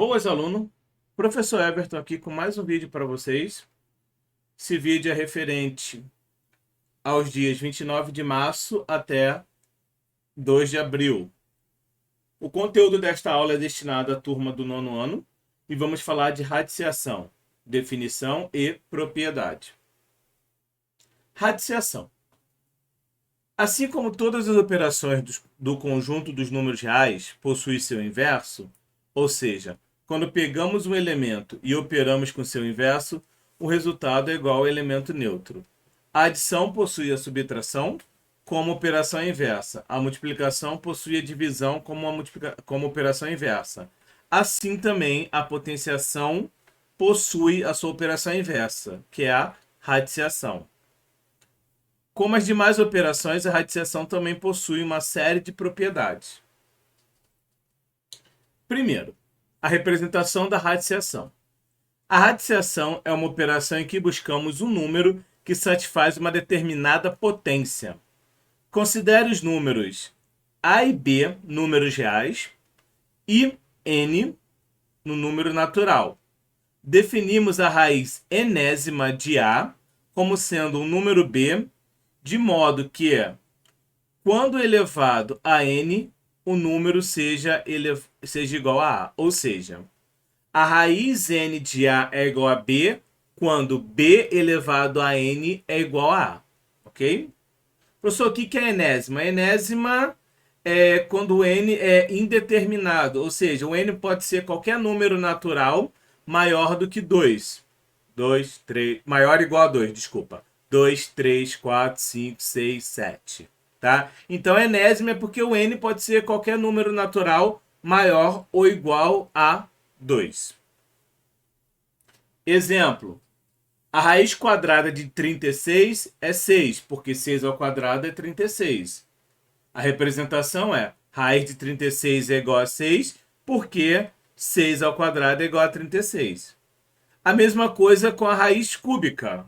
Boas, aluno. Professor Everton aqui com mais um vídeo para vocês. Esse vídeo é referente aos dias 29 de março até 2 de abril. O conteúdo desta aula é destinado à turma do nono ano e vamos falar de radiciação, definição e propriedade. Radiciação. Assim como todas as operações do conjunto dos números reais possuem seu inverso, ou seja, quando pegamos um elemento e operamos com seu inverso, o resultado é igual ao elemento neutro. A adição possui a subtração como operação inversa. A multiplicação possui a divisão como operação inversa. Assim também a potenciação possui a sua operação inversa, que é a radiciação. Como as demais operações, a radiciação também possui uma série de propriedades. Primeiro, a representação da radiciação. A radiciação é uma operação em que buscamos um número que satisfaz uma determinada potência. Considere os números a e b, números reais, e n, no número natural. Definimos a raiz enésima de a como sendo um número b, de modo que, quando elevado a n, o número seja igual a A. Ou seja, a raiz n de A é igual a B quando B elevado a n é igual a A. Ok? Professor, o que é enésima? A enésima é quando o n é indeterminado. Ou seja, o n pode ser qualquer número natural maior do que 2. 2, 3... Maior ou igual a 2, desculpa. 2, 3, 4, 5, 6, 7. Tá? Então, enésima é porque o n pode ser qualquer número natural maior ou igual a 2. Exemplo. A raiz quadrada de 36 é 6, porque 6 ao quadrado é 36. A representação é raiz de 36 é igual a 6, porque 6 ao quadrado é igual a 36. A mesma coisa com a raiz cúbica.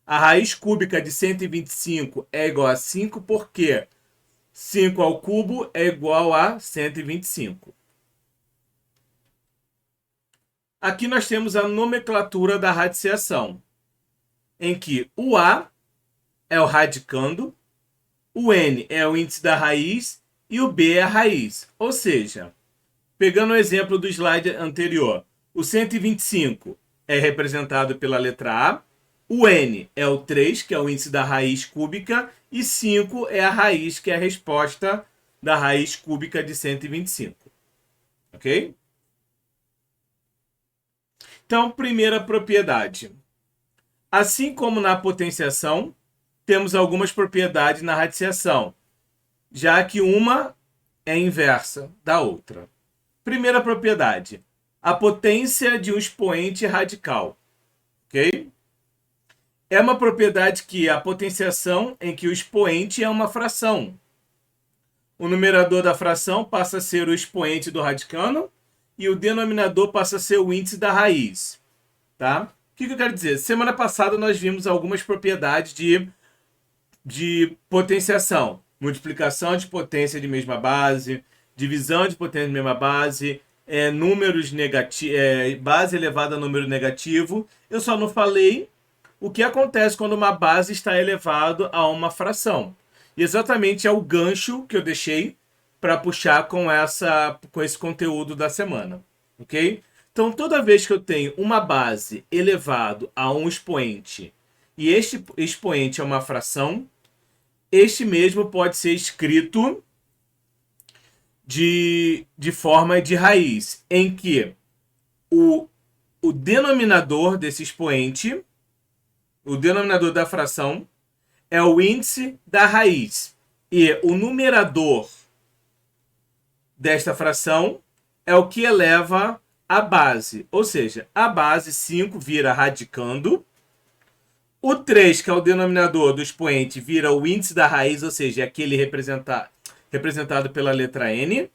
A raiz cúbica de 125 é igual a 5 porque 5 ao cubo é igual a 125. Aqui nós temos a nomenclatura da radiciação, em que o A é o radicando, o N é o índice da raiz e o B é a raiz. Ou seja, pegando o exemplo do slide anterior, o 125 é representado pela letra A, o n é o 3, que é o índice da raiz cúbica, e 5 é a raiz, que é a resposta da raiz cúbica de 125. Ok? Então, primeira propriedade. Assim como na potenciação, temos algumas propriedades na radiciação, já que uma é inversa da outra. Primeira propriedade. A potência de um expoente radical. Ok? É uma propriedade que a potenciação em que o expoente é uma fração. O numerador da fração passa a ser o expoente do radicando e o denominador passa a ser o índice da raiz. Tá? O que eu quero dizer? Semana passada nós vimos algumas propriedades de potenciação. Multiplicação de potência de mesma base, divisão de potência de mesma base, números negativos, base elevada a número negativo. Eu só não falei o que acontece quando uma base está elevada a uma fração. E exatamente é o gancho que eu deixei para puxar com esse conteúdo da semana. Ok? Então, toda vez que eu tenho uma base elevado a um expoente e este expoente é uma fração, este mesmo pode ser escrito de forma de raiz, em que o denominador desse expoente, o denominador da fração, é o índice da raiz. E o numerador desta fração é o que eleva a base. Ou seja, a base 5 vira radicando. O 3, que é o denominador do expoente, vira o índice da raiz, ou seja, aquele representado pela letra N.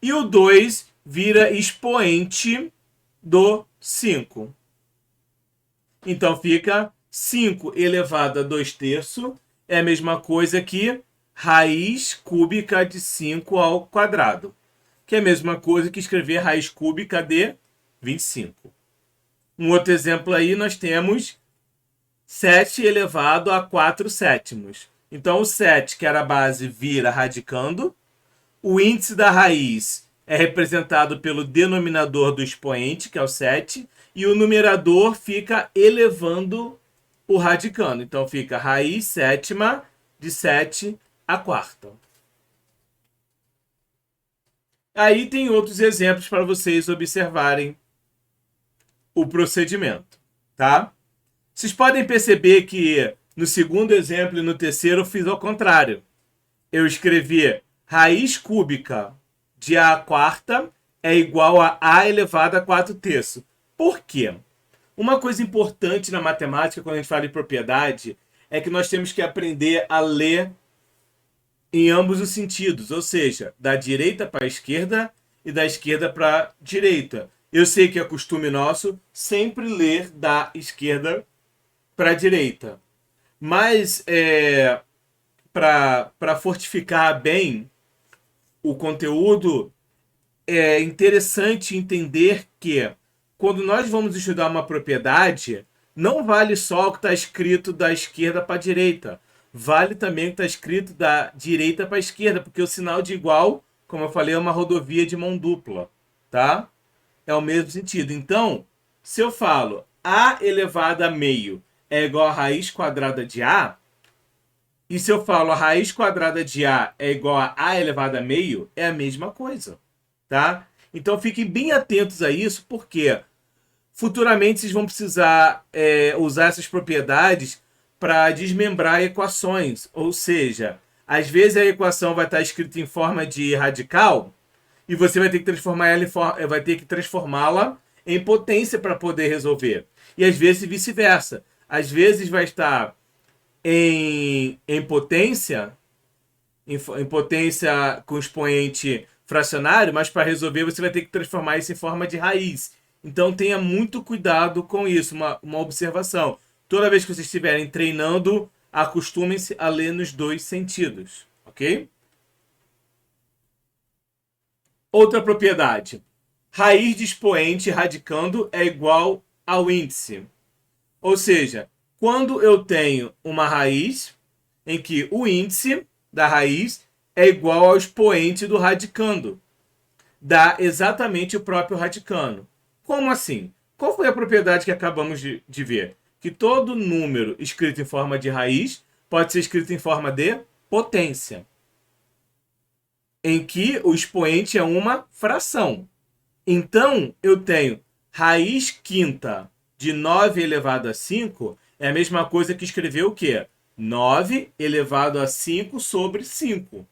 E o 2 vira expoente do 5. Então fica 5 elevado a 2 terços é a mesma coisa que raiz cúbica de 5 ao quadrado. que é a mesma coisa que escrever raiz cúbica de 25. Um outro exemplo aí, nós temos 7 elevado a 4 sétimos. Então, o 7, que era a base, vira radicando. O índice da raiz é representado pelo denominador do expoente, que é o 7, e o numerador fica elevando o radicando. Então, fica raiz sétima de 7 a quarta. Aí tem outros exemplos para vocês observarem o procedimento, tá? Vocês podem perceber que no segundo exemplo e no terceiro eu fiz ao contrário. Eu escrevi raiz cúbica de a quarta é igual a elevado a 4 terços. Por quê? Uma coisa importante na matemática, quando a gente fala em propriedade, é que nós temos que aprender a ler em ambos os sentidos, ou seja, da direita para a esquerda e da esquerda para a direita. Eu sei que é costume nosso sempre ler da esquerda para a direita, mas para fortificar bem o conteúdo, é interessante entender que quando nós vamos estudar uma propriedade, não vale só o que está escrito da esquerda para a direita. Vale também o que está escrito da direita para a esquerda, porque o sinal de igual, como eu falei, é uma rodovia de mão dupla, tá? É o mesmo sentido. Então, se eu falo a elevado a meio é igual a raiz quadrada de a, e se eu falo a raiz quadrada de a é igual a elevado a meio, é a mesma coisa, tá? Então, fiquem bem atentos a isso, porque futuramente vocês vão precisar usar essas propriedades para desmembrar equações. Ou seja, às vezes a equação vai estar escrita em forma de radical e você vai ter que transformá-la em potência para poder resolver. E às vezes vice-versa. Às vezes vai estar em potência, em potência com expoente fracionário, mas para resolver você vai ter que transformar isso em forma de raiz. Então tenha muito cuidado com isso, uma observação. Toda vez que vocês estiverem treinando, acostumem-se a ler nos dois sentidos, ok? Outra propriedade. Raiz de expoente radicando é igual ao índice. Ou seja, quando eu tenho uma raiz em que o índice da raiz é igual ao expoente do radicando, dá exatamente o próprio radicando. Como assim? Qual foi a propriedade que acabamos de ver? Que todo número escrito em forma de raiz pode ser escrito em forma de potência, em que o expoente é uma fração. Então, eu tenho raiz quinta de 9 elevado a 5 é a mesma coisa que escrever o quê? 9 elevado a 5 sobre 5.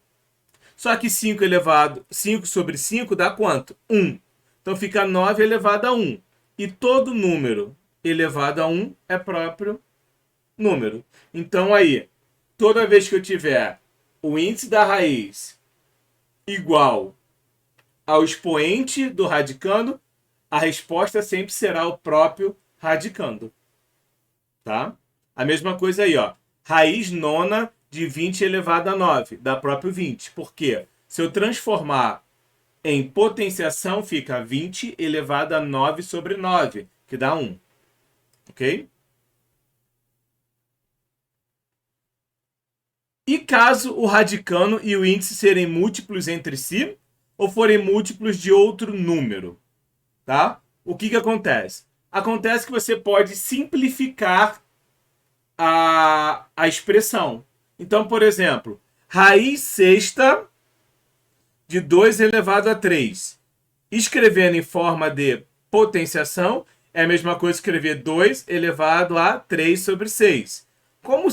Só que 5 sobre 5 dá quanto? 1. Então fica 9 elevado a 1. E todo número elevado a 1 é próprio número. Então aí, toda vez que eu tiver o índice da raiz igual ao expoente do radicando, a resposta sempre será o próprio radicando. Tá? A mesma coisa aí, ó. Raiz nona de 20 elevado a 9, dá próprio 20. Por quê? Se eu transformar em potenciação, fica 20 elevado a 9 sobre 9, que dá 1. Ok? E caso o radicando e o índice serem múltiplos entre si, ou forem múltiplos de outro número, tá? O que acontece? Acontece que você pode simplificar a expressão. Então, por exemplo, raiz sexta de 2 elevado a 3. Escrevendo em forma de potenciação, é a mesma coisa que escrever 2 elevado a 3 sobre 6. Como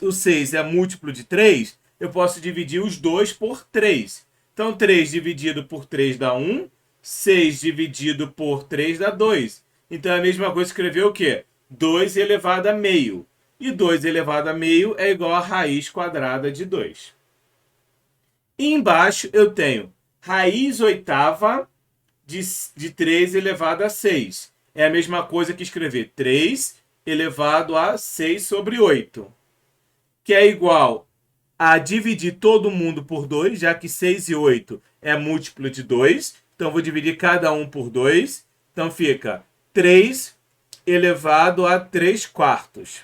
o 6 é múltiplo de 3, eu posso dividir os 2 por 3. Então, 3 dividido por 3 dá 1, 6 dividido por 3 dá 2. Então, é a mesma coisa que escrever o quê? 2 elevado a meio. E 2 elevado a meio é igual a raiz quadrada de 2. E embaixo eu tenho raiz oitava de 3 elevado a 6. É a mesma coisa que escrever 3 elevado a 6 sobre 8. Que é igual a dividir todo mundo por 2, já que 6 e 8 é múltiplo de 2. Então, vou dividir cada um por 2. Então, fica 3 elevado a 3 quartos.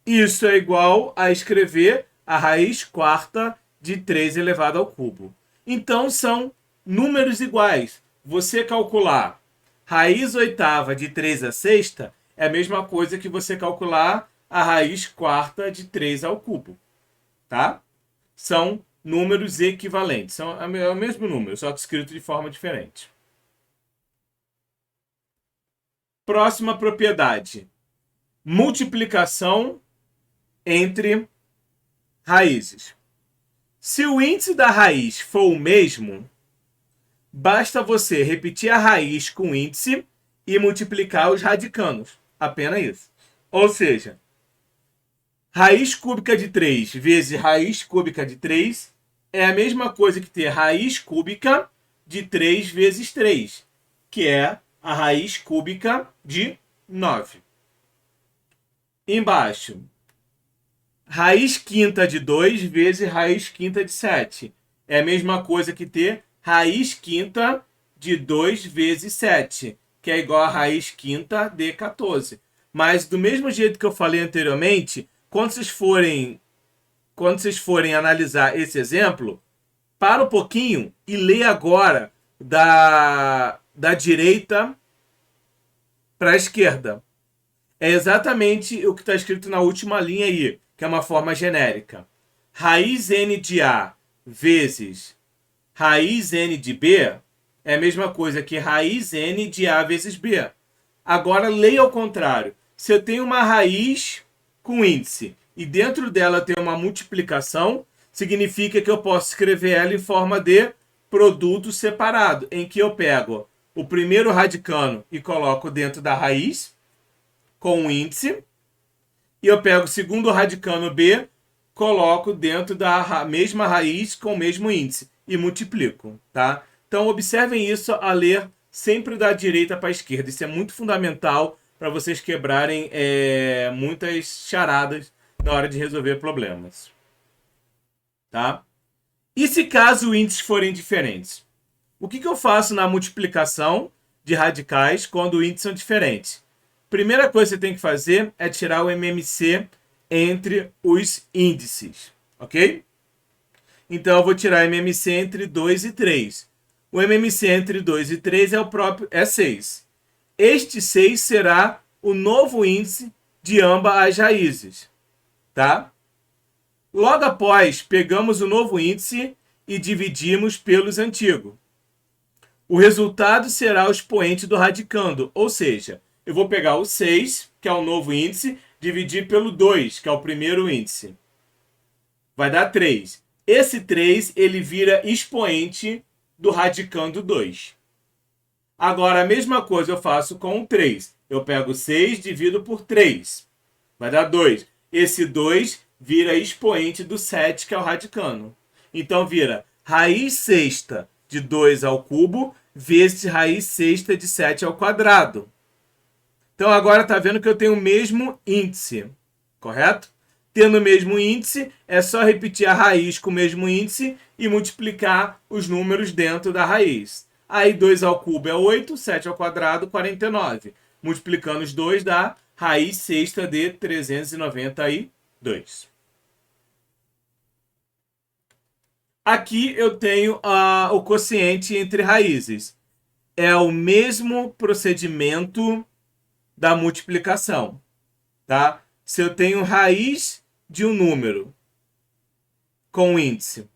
Isso é igual a escrever a raiz quarta de 3 elevado ao cubo. Então, são números iguais. Você calcular raiz oitava de 3 a sexta é a mesma coisa que você calcular a raiz quarta de 3 ao cubo. Tá? São números equivalentes. É o mesmo número, só que escrito de forma diferente. Próxima propriedade. Multiplicação entre raízes. Se o índice da raiz for o mesmo, basta você repetir a raiz com o índice e multiplicar os radicanos. Apenas isso. Ou seja, raiz cúbica de 3 vezes raiz cúbica de 3 é a mesma coisa que ter raiz cúbica de 3 vezes 3, que é a raiz cúbica de 9. Embaixo, raiz quinta de 2 vezes raiz quinta de 7. É a mesma coisa que ter raiz quinta de 2 vezes 7, que é igual a raiz quinta de 14. Mas do mesmo jeito que eu falei anteriormente, quando vocês forem analisar esse exemplo, para um pouquinho e lê agora da direita para a esquerda. É exatamente o que está escrito na última linha aí, que é uma forma genérica. Raiz n de A vezes raiz n de B é a mesma coisa que raiz n de A vezes B. Agora, leia ao contrário. Se eu tenho uma raiz com índice e dentro dela tem uma multiplicação, significa que eu posso escrever ela em forma de produto separado, em que eu pego o primeiro radicano e coloco dentro da raiz com o índice, e eu pego o segundo radicano B, coloco dentro da mesma raiz com o mesmo índice e multiplico, tá? Então, observem isso a ler sempre da direita para a esquerda. Isso é muito fundamental para vocês quebrarem muitas charadas na hora de resolver problemas. Tá? E se caso os índices forem diferentes? O que eu faço na multiplicação de radicais quando os índices são diferentes? Primeira coisa que você tem que fazer é tirar o MMC entre os índices, ok? Então, eu vou tirar MMC entre 2 e 3. O MMC entre 2 e 3 é 6. Este 6 será o novo índice de ambas as raízes. Tá? Logo após, pegamos o novo índice e dividimos pelos antigos. O resultado será o expoente do radicando, ou seja, eu vou pegar o 6, que é o novo índice, dividir pelo 2, que é o primeiro índice. Vai dar 3. Esse 3, ele vira expoente do radicando 2. Agora, a mesma coisa eu faço com o 3. Eu pego 6, divido por 3. Vai dar 2. Esse 2 vira expoente do 7, que é o radicano. Então, vira raiz sexta de 2 ao cubo vezes raiz sexta de 7 ao quadrado. Então, agora está vendo que eu tenho o mesmo índice, correto? Tendo o mesmo índice, é só repetir a raiz com o mesmo índice e multiplicar os números dentro da raiz. Aí 2 ao cubo é 8, 7 ao quadrado, 49. Multiplicando os dois dá raiz sexta de 392. Aqui eu tenho o quociente entre raízes. É o mesmo procedimento da multiplicação. Tá? Se eu tenho raiz de um número com índice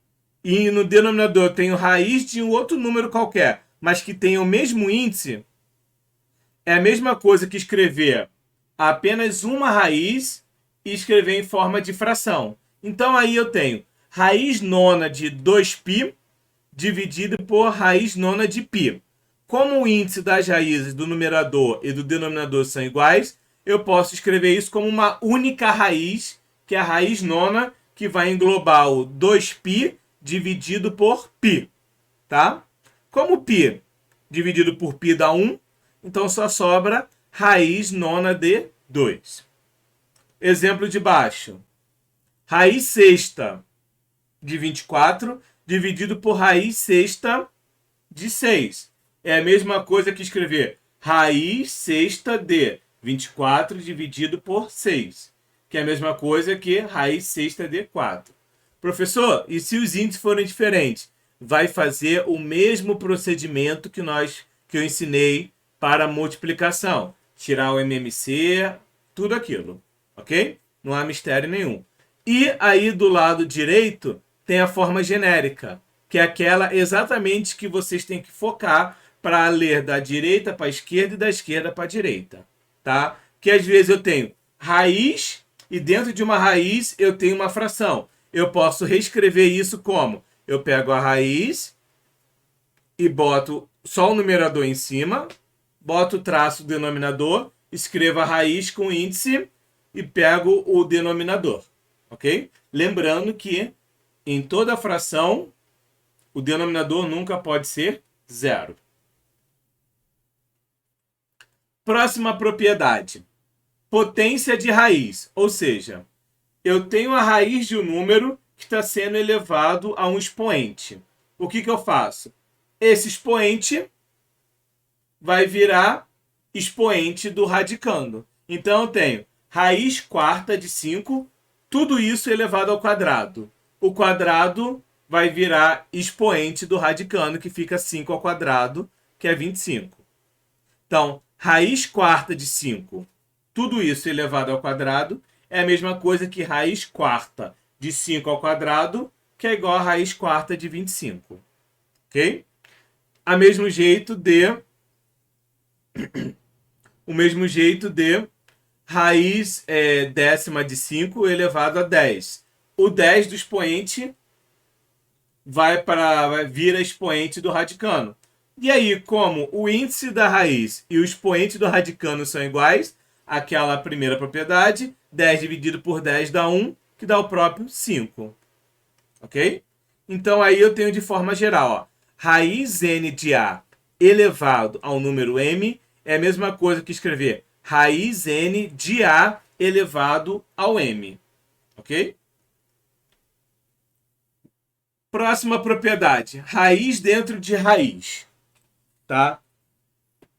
e no denominador eu tenho raiz de um outro número qualquer, mas que tenha o mesmo índice, é a mesma coisa que escrever apenas uma raiz e escrever em forma de fração. Então aí eu tenho raiz nona de 2π dividido por raiz nona de π. Como o índice das raízes do numerador e do denominador são iguais, eu posso escrever isso como uma única raiz, que é a raiz nona, que vai englobar o 2π dividido por π. Tá? Como π dividido por π dá 1, então só sobra raiz nona de 2. Exemplo de baixo. Raiz sexta de 24 dividido por raiz sexta de 6. É a mesma coisa que escrever raiz sexta de 24 dividido por 6. Que é a mesma coisa que raiz sexta de 4. Professor, e se os índices forem diferentes? Vai fazer o mesmo procedimento que eu ensinei para a multiplicação. Tirar o MMC, tudo aquilo. Ok? Não há mistério nenhum. E aí do lado direito tem a forma genérica, que é aquela exatamente que vocês têm que focar para ler da direita para a esquerda e da esquerda para a direita. Tá? Que às vezes eu tenho raiz e dentro de uma raiz eu tenho uma fração. Eu posso reescrever isso como? Eu pego a raiz e boto só o numerador em cima, boto o traço do denominador, escrevo a raiz com índice e pego o denominador. Ok? Lembrando que em toda fração o denominador nunca pode ser 0. Próxima propriedade. Potência de raiz. Ou seja, eu tenho a raiz de um número que está sendo elevado a um expoente. O que eu faço? Esse expoente vai virar expoente do radicando. Então eu tenho raiz quarta de 5, tudo isso elevado ao quadrado. O quadrado vai virar expoente do radicando, que fica 5 ao quadrado, que é 25. Então, raiz quarta de 5, tudo isso elevado ao quadrado, é a mesma coisa que raiz quarta de 5 ao quadrado, que é igual a raiz quarta de 25. Ok? O mesmo jeito de raiz décima de 5 elevado a 10. O 10 do expoente vira expoente do radicando. E aí, como o índice da raiz e o expoente do radicando são iguais, aquela primeira propriedade, 10 dividido por 10 dá 1, que dá o próprio 5. Ok? Então aí eu tenho de forma geral, ó, raiz n de a elevado ao número m é a mesma coisa que escrever raiz n de a elevado ao m. Ok? Próxima propriedade, raiz dentro de raiz. Tá?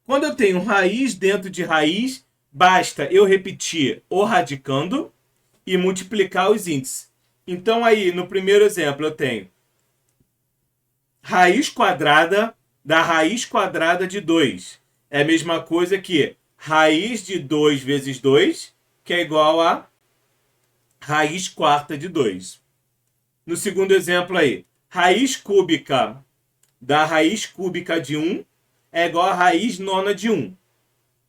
Quando eu tenho raiz dentro de raiz, basta eu repetir o radicando e multiplicar os índices. Então aí, no primeiro exemplo, eu tenho raiz quadrada da raiz quadrada de 2. É a mesma coisa que raiz de 2 vezes 2, que é igual a raiz quarta de 2. No segundo exemplo aí, raiz cúbica da raiz cúbica de 1 é igual a raiz nona de 1,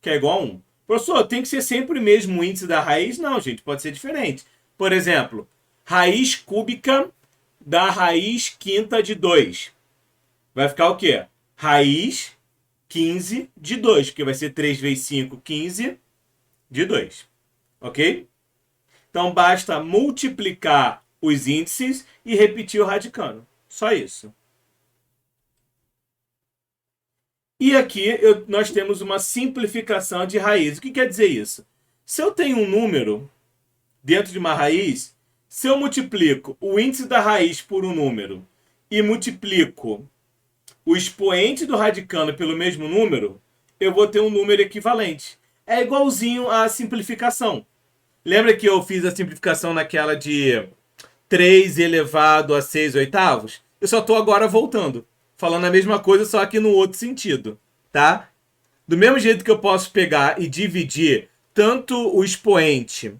que é igual a 1. Professor, tem que ser sempre o mesmo índice da raiz? Não, gente, pode ser diferente. Por exemplo, raiz cúbica da raiz quinta de 2. Vai ficar o quê? Raiz 15 de 2, porque vai ser 3 vezes 5, 15 de 2. Ok? Então, basta multiplicar os índices e repetir o radicando. Só isso. E aqui nós temos uma simplificação de raiz. O que quer dizer isso? Se eu tenho um número dentro de uma raiz, se eu multiplico o índice da raiz por um número e multiplico o expoente do radicando pelo mesmo número, eu vou ter um número equivalente. É igualzinho à simplificação. Lembra que eu fiz a simplificação naquela de 3 elevado a 6 oitavos? Eu só estou agora voltando, falando a mesma coisa, só que no outro sentido, tá? Do mesmo jeito que eu posso pegar e dividir tanto o expoente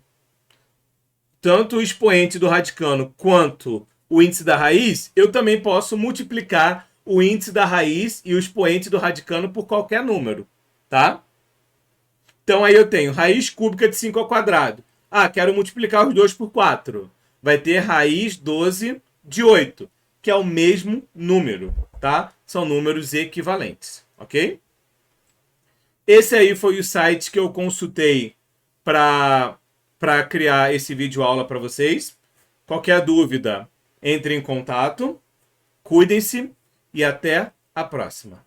do radicando quanto o índice da raiz, eu também posso multiplicar o índice da raiz e o expoente do radicando por qualquer número, tá? Então aí eu tenho raiz cúbica de 5 ao quadrado. Ah, quero multiplicar os dois por 4. Vai ter raiz 12 de 8, que é o mesmo número, tá? São números equivalentes, ok? Esse aí foi o site que eu consultei para criar esse vídeo aula para vocês. Qualquer dúvida, entre em contato. Cuidem-se e até a próxima.